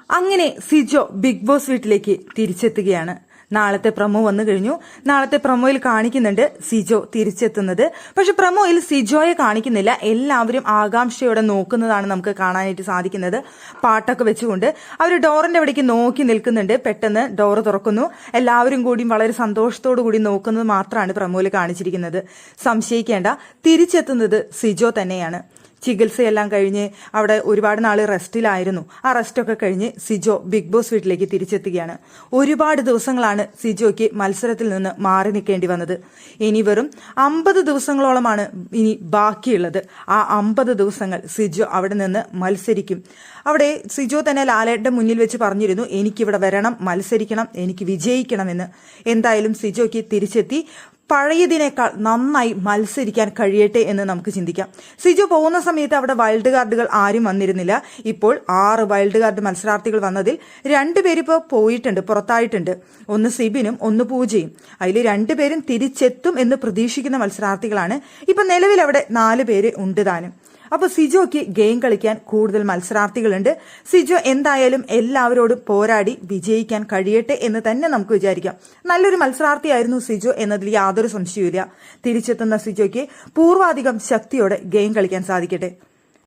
അങ്ങനെ Sijo big boss വീട്ടിലേക്ക് തിരിച്ചെത്തുകയാണ്. നാളത്തെ പ്രൊമോ വന്നു കഴിഞ്ഞു. നാളത്തെ പ്രൊമോയിൽ കാണിക്കുന്നുണ്ട് സിജോ തിരിച്ചെത്തുന്നത്. പക്ഷെ പ്രൊമോയിൽ സിജോയെ കാണിക്കുന്നില്ല. എല്ലാവരും ആകാംക്ഷയോടെ നോക്കുന്നതാണ് നമുക്ക് കാണാനായിട്ട് സാധിക്കുന്നത്. പാട്ടൊക്കെ വെച്ചുകൊണ്ട് അവർ ഡോറിന്റെ അവിടേക്ക് നോക്കി നിൽക്കുന്നുണ്ട്. പെട്ടെന്ന് ഡോറ് തുറക്കുന്നു. എല്ലാവരും കൂടി വളരെ സന്തോഷത്തോടു കൂടി നോക്കുന്നത് മാത്രമാണ് പ്രൊമോയിൽ കാണിച്ചിരിക്കുന്നത്. സംശയിക്കേണ്ട, തിരിച്ചെത്തുന്നത് സിജോ തന്നെയാണ്. ചികിത്സയെല്ലാം കഴിഞ്ഞ് അവിടെ ഒരുപാട് നാൾ റെസ്റ്റിലായിരുന്നു. ആ റെസ്റ്റൊക്കെ കഴിഞ്ഞ് സിജോ ബിഗ് ബോസ് വീട്ടിലേക്ക് തിരിച്ചെത്തുകയാണ്. ഒരുപാട് ദിവസങ്ങളാണ് സിജോയ്ക്ക് മത്സരത്തിൽ നിന്ന് മാറി നിൽക്കേണ്ടി വന്നത്. ഇനി വെറും 50 ദിവസങ്ങളോളമാണ് ഇനി ബാക്കിയുള്ളത്. ആ 50 ദിവസങ്ങൾ സിജോ അവിടെ നിന്ന് മത്സരിക്കും. അവിടെ സിജോ തന്നെ ലാലേട്ടന്റെ മുന്നിൽ വെച്ച് പറഞ്ഞിരുന്നു, എനിക്കിവിടെ വരണം, മത്സരിക്കണം, എനിക്ക് വിജയിക്കണമെന്ന്. എന്തായാലും സിജോയ്ക്ക് തിരിച്ചെത്തി പഴയതിനേക്കാൾ നന്നായി മത്സരിക്കാൻ കഴിയട്ടെ എന്ന് നമുക്ക് ചിന്തിക്കാം. സിജോ പോകുന്ന സമയത്ത് അവിടെ വൈൽഡ് കാർഡുകൾ ആരും വന്നിരുന്നില്ല. ഇപ്പോൾ 6 വൈൽഡ് കാർഡ് മത്സരാർത്ഥികൾ വന്നതിൽ 2 പേരിപ്പോൾ പോയിട്ടുണ്ട്, പുറത്തായിട്ടുണ്ട്. ഒന്ന് സിബിനും ഒന്ന് പൂജയും. അതിൽ 2 പേരും തിരിച്ചെത്തും എന്ന് പ്രതീക്ഷിക്കുന്ന മത്സരാർത്ഥികളാണ്. ഇപ്പൊ നിലവിൽ അവിടെ 4 പേര് ഉണ്ട് താനും. അപ്പൊ സിജോയ്ക്ക് ഗെയിം കളിക്കാൻ കൂടുതൽ മത്സരാർത്ഥികളുണ്ട്. സിജോ എന്തായാലും എല്ലാവരോടും പോരാടി വിജയിക്കാൻ കഴിയട്ടെ എന്ന് തന്നെ നമുക്ക് വിചാരിക്കാം. നല്ലൊരു മത്സരാർത്ഥിയായിരുന്നു സിജോ എന്നതിൽ യാതൊരു സംശയവുമില്ല. തിരിച്ചെത്തുന്ന സിജോയ്ക്ക് പൂർവാധികം ശക്തിയോടെ ഗെയിം കളിക്കാൻ സാധിക്കട്ടെ.